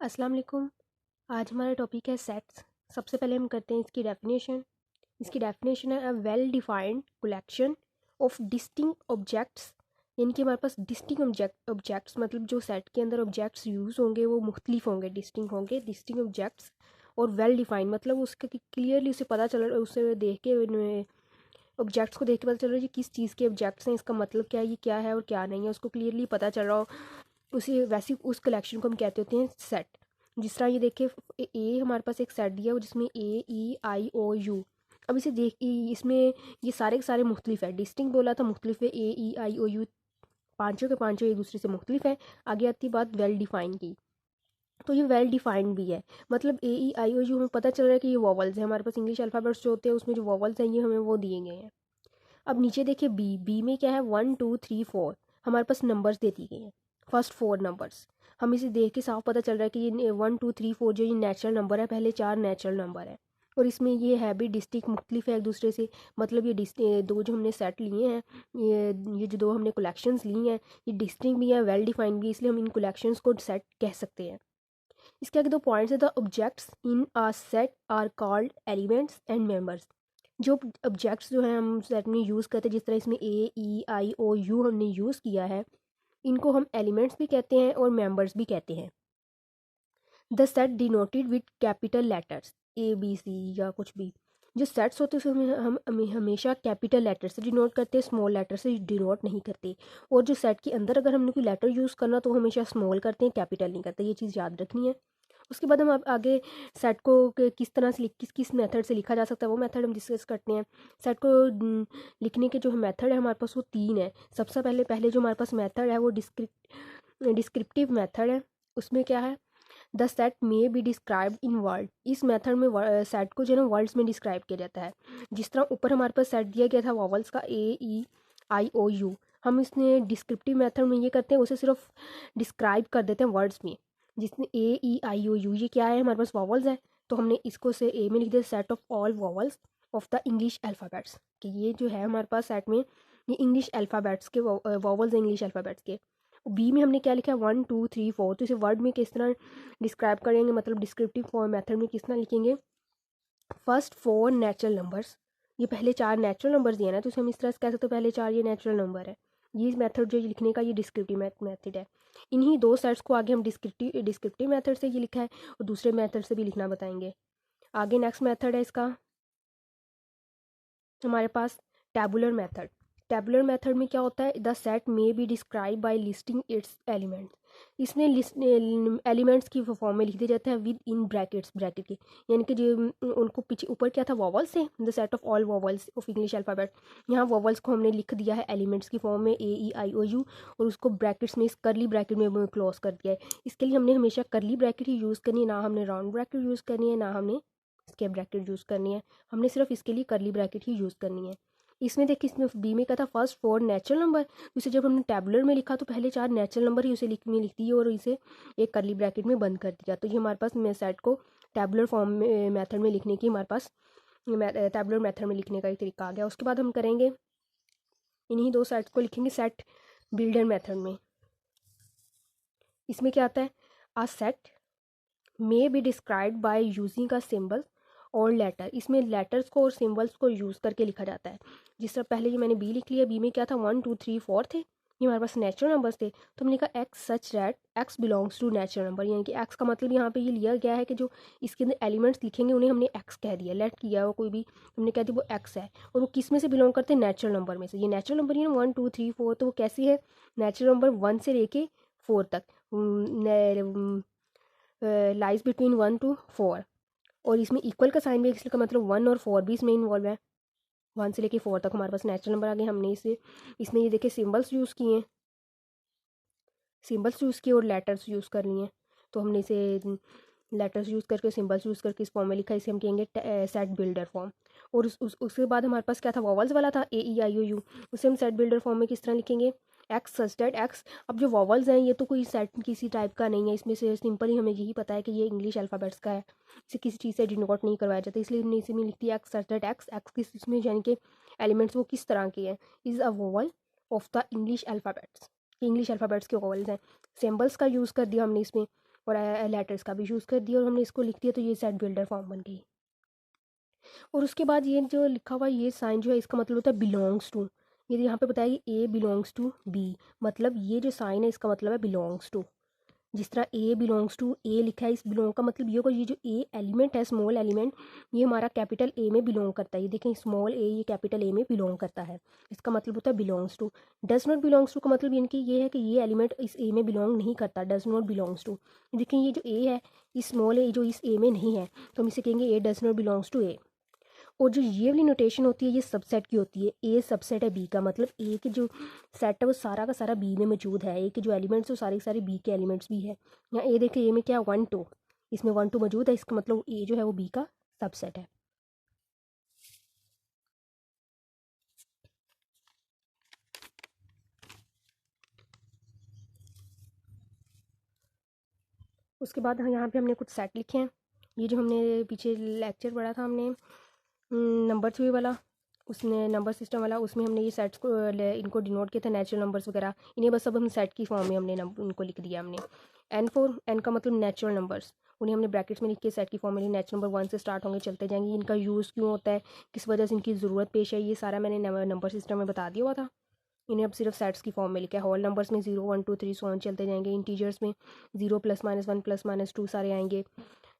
अस्सलाम वालेकुम। आज हमारा टॉपिक है सेट्स। सबसे पहले हम करते हैं इसकी डेफिनेशन। इसकी डेफिनेशन है a well defined collection of distinct objects. यानी कि हमारे पास डिस्टिंक्ट ऑब्जेक्ट्स मतलब जो सेट के अंदर ऑब्जेक्ट्स यूज़ होंगे वो मुख्तलिफ होंगे, डिस्टिंक्ट ऑब्जेक्ट्स। और वेल डिफाइंड मतलब उसके क्लियरली उसे पता चल रहा है, उसे देख के ऑब्जेक्ट्स को देख के पता चल रहा है कि किस चीज़ के ऑब्जेक्ट्स हैं, इसका मतलब क्या है, ये क्या है और क्या नहीं है, उसको क्लियरली पता चल रहा हो। उसी वैसी उस कलेक्शन को हम कहते होते हैं सेट। जिस तरह ये देखिए ए हमारे पास एक सेट दिया है जिसमें A E I O U। अब इसे देख इसमें ये सारे के सारे मुख्तलिफ है। डिस्टिंक्ट बोला था मुख्तलिफ है, A E I O U पांचों के पांचों एक दूसरे से मुख्तलिफ है। आगे आती बात वेल डिफाइन की, तो ये वेल डिफाइंड भी है। मतलब A E I O U हमें पता चल रहा है कि ये वॉवल्स है। हमारे पास इंग्लिश अल्फ़ाबेट्स जो होते हैं उसमें जो वॉवल्स हैं ये हमें वो दिए गए हैं। अब नीचे देखिए बी में क्या है, 1 2 3 4 हमारे पास नंबर्स दे दिए गए हैं। फर्स्ट 4 नंबर्स हम इसे देख के साफ पता चल रहा है कि ये 1 2 3 4 जो ये नेचुरल नंबर है, पहले 4 नेचुरल नंबर है। और इसमें ये है भी डिस्टिक मुख्तलिफ है एक दूसरे से। मतलब ये दो जो हमने सेट लिए हैं, ये जो दो हमने कलेक्शंस ली हैं, ये डिस्टिंग भी है, वेल डिफाइंड भी, इसलिए हम इन कलेक्शंस को सेट कह सकते हैं। इसके आगे दो पॉइंट्स है, the objects in a set are called elements and members. जो ऑब्जेक्ट्स जो हैं हम सेट में यूज़ करते हैं, जिस तरह इसमें A E I O U हमने यूज़ किया है, इनको हम एलिमेंट्स भी कहते हैं और मेंबर्स भी कहते हैं। The set denoted with capital letters A B C या कुछ भी। जो सेट्स होते हैं उसमें हम हमेशा कैपिटल लेटर से डिनोट करते हैं, स्मॉल लेटर से डिनोट नहीं करते। और जो सेट के अंदर अगर हमने कोई लेटर यूज़ करना तो हमेशा स्मॉल करते हैं, कैपिटल नहीं करते। ये चीज़ याद रखनी है। उसके बाद हम अब आगे सेट को किस तरह से किस किस मेथड से लिखा जा सकता है वो मेथड हम डिस्कस करते हैं। सेट को लिखने के जो मेथड है हमारे पास वो 3 है। सबसे पहले पहले जो हमारे पास मेथड है वो डिस्क्रिप्टिव मेथड है। उसमें क्या है, the set may be described in word. इस मेथड में सेट को जो है ना वर्ड्स में डिस्क्राइब किया जाता है। जिस तरह ऊपर हमारे पास सेट दिया गया था वॉवल्स का A E I O U, हम इसने डिस्क्रिप्टिव मेथड में ये करते हैं, उसे सिर्फ डिस्क्राइब कर देते हैं वर्ड्स में। जिसमें A E I O U ये क्या है, हमारे पास वॉवल्स है, तो हमने इसको से ए में लिख दिया set of all vowels of the English alphabets. कि ये जो है हमारे पास सेट में ये इंग्लिश अल्फ़ाबेट्स के वॉवल्स हैं इंग्लिश अल्फ़ाबेट्स के। बी में हमने क्या लिखा है, 1 2 3 4। तो इसे वर्ड में किस तरह डिस्क्राइब करेंगे, मतलब डिस्क्रिप्टिव फॉर्म मेथड में किस तरह लिखेंगे। फर्स्ट 4 नेचुरल नंबर्स, ये पहले 4 नेचुरल नंबर्स दिए ना, तो इसे हम इस तरह से कह सकते हो पहले 4 ये नेचुरल नंबर है। ये मेथड जो लिखने का ये डिस्क्रिप्टिव मेथड है। इन्हीं दो सेट्स को आगे हम डिस्क्रिप्टिव मेथड से ये लिखा है और दूसरे मेथड से भी लिखना बताएंगे। आगे नेक्स्ट मेथड है इसका हमारे पास टैबुलर मेथड। टैबुलर मेथड में क्या होता है, the set may be describe by listing it's elements. इसमें एलिमेंट्स की फॉर्म में लिख दिया जाता है विद इन ब्रैकेट्स, ब्रैकेट के। यानी कि जो उनको पीछे ऊपर क्या था, वॉवल्स थे, the set of all vowels of English alphabet. यहाँ वॉवल्स को हमने लिख दिया है एलिमेंट्स की फॉर्म में A E I O U, और उसको ब्रैकेट्स में इस करली ब्रैकेट में क्लोज कर दिया है। इसके लिए हमने हमेशा करली ब्रैकेट ही यूज़ करनी है, ना हमने राउंड ब्रैकेट यूज़ करनी है, ना हमने स्केप ब्रैकेट यूज़ करनी है। हमने सिर्फ इसके लिए करली ब्रैकेट ही यूज़ करनी है। इसमें देखिए इसमें बी में क्या था, फर्स्ट 4 नेचुरल नंबर। उसे जब हमने टैबुलर में लिखा तो पहले 4 नेचुरल नंबर ही उसे लिख दिए और इसे एक करली ब्रैकेट में बंद कर दिया। तो ये हमारे पास सेट को टैबुलर फॉर्म में मेथड में लिखने की हमारे पास टैबुलर मेथड में लिखने का एक तरीका आ गया। उसके बाद हम करेंगे इन्हीं दो सेट्स को लिखेंगे सेट बिल्डर मेथड में। इसमें क्या आता है, a set may be described by using a symbol और लेटर। इसमें लेटर्स को और सिंबल्स को यूज़ करके लिखा जाता है। जिस तरह पहले ये मैंने बी लिख लिया, बी में क्या था, 1 2 3 4 थे, ये हमारे पास नेचुरल नंबर्स थे। तो हमने कहा X such that X belongs to natural number. यानी कि एक्स का मतलब यहाँ पे ये लिया गया है कि जो इसके अंदर एलिमेंट्स लिखेंगे उन्हें हमने एक्स कह दिया, लेट किया हो कोई भी, हमने कह दिया वो एक्स है। और वो किस में से बिलोंग करते हैं, नेचुरल नंबर में से। ये नेचुरल नंबर ही ना 1 2 3 4, तो वो कैसी है, नेचुरल नंबर 1 से लेके 4 तक लाइज बिटवीन 1 to 4। और इसमें इक्वल का साइन भी है, इसका मतलब 1 और 4 भी इसमें इन्वॉल्व है। 1 से लेके 4 तक हमारे पास नेचुरल नंबर आ गए। हमने इसे इसमें ये देखिए सिंबल्स यूज़ किए हैं, सिंबल्स यूज़ किए और लेटर्स यूज़ कर लिए हैं। तो हमने इसे लेटर्स यूज़ करके सिंबल्स यूज़ करके इस फॉर्म में लिखा। इसे हम कहेंगे सेट बिल्डर फॉर्म। और उसके बाद हमारे पास क्या था, वॉवल्स वाला था A E I O U। उसे हम सेट बिल्डर फॉर्म में किस तरह लिखेंगे, एक्स सच दैट एक्स। अब जो वॉवल्स हैं ये तो कोई सेट किसी टाइप का नहीं है, इसमें से सिंपल ही हमें यही पता है कि ये इंग्लिश अल्फ़ाबेट्स का है, इसे किसी चीज़ से डिनोट नहीं करवाया जाता, इसलिए हमने इसे में लिख दिया x such that x. X किस इसमें यानी कि एलिमेंट्स वो किस तरह के हैं, is a vowel of the English alphabets. English alphabets के वोवल्स हैं। सिंबल्स का यूज़ कर दिया हमने इसमें, और लेटर्स का भी यूज़ कर दिया और हमने इसको लिख दिया, तो ये सेट बिल्डर फॉर्म बन गई। और उसके बाद ये जो लिखा हुआ ये साइन जो है इसका मतलब होता है बिलोंग्स टू। ये यहाँ पे बताया कि ए बिलोंग्स टू बी, मतलब ये जो साइन है इसका मतलब है बिलोंग्स टू। जिस तरह ए बिलोंग्स टू ए लिखा है, इस बिलोंग का मतलब ये होगा ये जो ए एलिमेंट है, स्मॉल एलिमेंट, ये हमारा कैपिटल ए में बिलोंग करता है। ये देखें स्मॉल ए ये कैपिटल ए में बिलोंग करता है, इसका मतलब होता है belongs to. Does not belongs to का मतलब यानी कि ये है कि ये एलिमेंट इस ए में बिलोंग नहीं करता, डज नॉट बिलोंग्स टू। देखें ये जो ए है, इस स्मॉल ए जो इस ए में नहीं है, तो हम इसे कहेंगे ए डज नॉट बिलोंग्स टू ए। और जो ये वाली नोटेशन होती है ये सबसेट की होती है। ए सबसेट है बी का, मतलब ए के जो सेट है वो सारा का सारा बी में मौजूद है, ए के जो एलिमेंट्स वो सारे के सारे बी के एलिमेंट्स भी है। यहाँ ए देखें ए में क्या 1 2, इसमें 1 2 मौजूद है, इसका मतलब ए जो है वो बी का सबसेट है। उसके बाद यहाँ पे हमने कुछ सेट लिखे हैं। ये जो हमने पीछे लेक्चर पढ़ा था हमने नंबर थ्योरी वाला, उसने नंबर सिस्टम वाला, उसमें हमने ये सेट्स को इनको डिनोट किया था, नेचुरल नंबर्स वगैरह, इन्हें बस अब हम सेट की फॉर्म में हमने इनको लिख दिया हमने। एन का मतलब नेचुरल नंबर्स, उन्हें हमने ब्रैकेट्स में लिख के सेट की फॉर्म में लिखी। नेचुरल नंबर 1 से स्टार्ट होंगे चलते जाएंगे, इनका यूज़ क्यों होता है, किस वजह से इनकी ज़रूरत पेश है, ये सारा मैंने नंबर सिस्टम में बता दिया हुआ था। इन्हें अब सिर्फ सेट्स की फॉर्म में लिखा है। होल नंबर्स में 0 1 2 3 सो ऑन चलते जाएंगे। इंटीजर्स में 0 +-1 +-2 सारे आएंगे।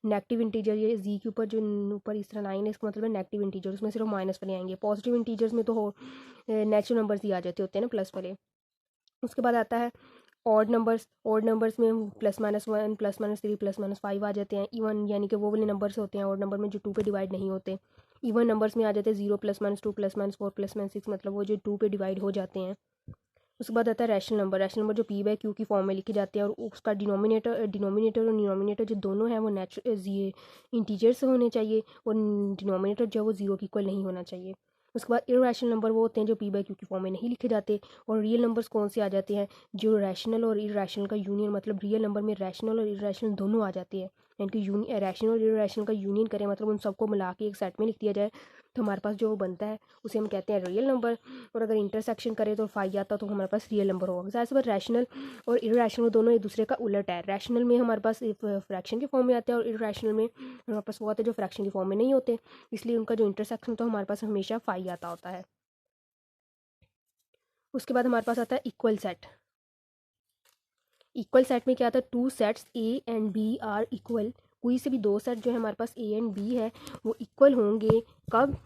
नेगेटिव इंटीजर ये जी के ऊपर जो ऊपर इस तरह लाइन है इसका मतलब है नेगेटिव इंटीजर, उसमें सिर्फ माइनस वाले आएंगे। पॉजिटिव इंटीजर्स में तो नेचुरल नंबर्स ही आ जाते होते हैं ना प्लस वाले। उसके बाद आता है ऑड नंबर्स। ऑड नंबर्स में +-1 +-3 +-5 आ जाते हैं। इवन यानी कि वो वाले नंबर्स होते हैं ऑड नंबर में जो 2 पे डिवाइड नहीं होते। इवन नंबर्स में आ जाते हैं 0 +-2 +-4 +-6, मतलब वो जो 2 पे डिवाइड हो जाते हैं। उसके बाद आता है रैशनल नंबर। रैशनल नंबर जो पी बाई क्यू की फॉर्म में लिखे जाते हैं और उसका डिनोमिनेटर और डिनोमिनेटर जो दोनों हैं वो इंटीजर से होने चाहिए और डिनोमिनेटर जो है वो 0 के इक्वल नहीं होना चाहिए। उसके बाद इरैशनल नंबर वो होते हैं जो पी बाई क्यू की फॉर्म में नहीं लिखे जाते। और रियल नंबर्स कौन से आ जाते हैं, जो रैशनल और इरैशनल का यूनियन, मतलब रियल नंबर में रैशनल और इरैशनल दोनों आ जाते हैं, यानी कि रैशनल और इरैशनल का यूनियन करें, मतलब उन सबको मिला के एक सेट में लिख दिया जाए, तो हमारे पास जो बनता है उसे हम कहते हैं रियल नंबर। और अगर इंटरसेक्शन करें तो फाई आता तो हमारे पास रियल नंबर होगा। ज़ाहिर सी बात रैशनल और इरैशनल दोनों एक दूसरे का उलट है। रैशनल में हमारे पास फ्रैक्शन के फॉर्म में आते हैं और इरैशनल में हमारे पास वो आते हैं जो फ्रैक्शन के फॉर्म में नहीं होते, इसलिए उनका जो इंटरसेक्शन होता है हमारे पास हमेशा फाई आता होता है। उसके बाद हमारे पास आता है इक्वल सेट। इक्वल सेट में क्या आता है, 2 sets A and B are equal. कोई से भी 2 सेट जो है हमारे पास ए एंड बी है वो इक्वल होंगे कब,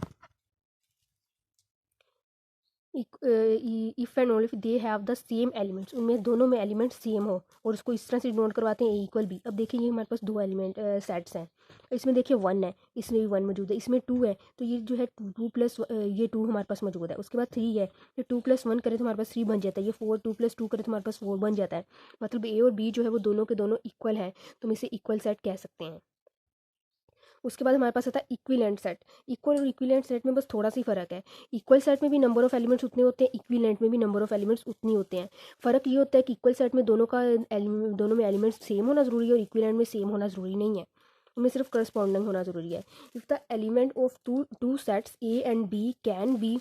if and only if they have the same elements, उनमें दोनों में एलिमेंट्स सेम हो। और उसको इस तरह से नोट करवाते हैं ए इक्वल बी। अब देखिए ये हमारे पास 2 एलिमेंट सेट्स हैं, इसमें देखिए 1 है, इसमें भी 1 मौजूद है, इसमें 2 है, तो ये जो है 2 प्लस ये 2 हमारे पास मौजूद है। उसके बाद 3 है, ये 2 + 1 करें तो हमारे पास 3 बन जाता है। ये 4 2 + 2 करें तो हमारे पास 4 बन जाता है। मतलब ए और बी जो है वो दोनों के दोनों इक्वल हैं, तो हम इसे इक्वल सेट कह सकते हैं। उसके बाद हमारे पास आता है इक्विलेंट सेट। इक्वल और इक्विलेंट सेट में बस थोड़ा सा ही फ़र्क है। इक्वल सेट में भी नंबर ऑफ़ एलिमेंट्स उतने होते हैं, इक्विलेंट में भी नंबर ऑफ़ एलिमेंट्स उतनी होते हैं। फ़र्क ये होता है कि इक्वल सेट में दोनों में एलिमेंट्स सेम होना ज़रूरी है और इक्विलेंट में सेम होना ज़रूरी नहीं है, उनमें सिर्फ करस्पॉन्डिंग होना ज़रूरी है। If the element of two sets A and B can be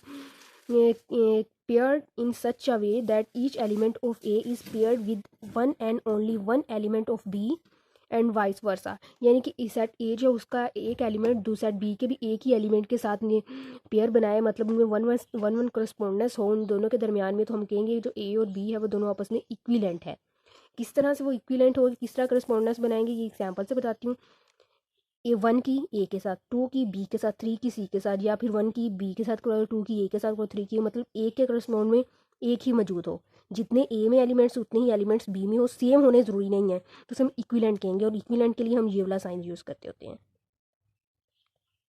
paired in such a way that each element of A is paired with one and only one element of B and vice versa, यानी कि इस set ए जो उसका एक element दूसरा set B के भी एक ही एलिमेंट के साथ पेयर बनाए, मतलब उनमें वन वन करस्पॉन्डेंस हो उन दोनों के दरमियान में, तो हम कहेंगे जो ए और बी है वो दोनों आपस में इक्विलेंट है। किस तरह से वो इक्विलेंट होगी, किस तरह करस्पॉन्डेंस बनाएंगे, ये एग्जाम्पल से बताती हूँ। ए 1 की ए के साथ, 2 की बी के साथ, 3 की सी के साथ, या फिर 1 की बी के साथ करो, 2 की ए के साथ करो, 3 की, मतलब ए के करस्पॉन्ड में एक ही मौजूद हो। जितने ए में एलिमेंट्स उतने ही एलिमेंट्स बी में हो, सेम होने ज़रूरी नहीं है, तो हम इक्विलेंट कहेंगे। और इक्विलेंट के लिए हम ये वाला साइन यूज़ करते होते हैं।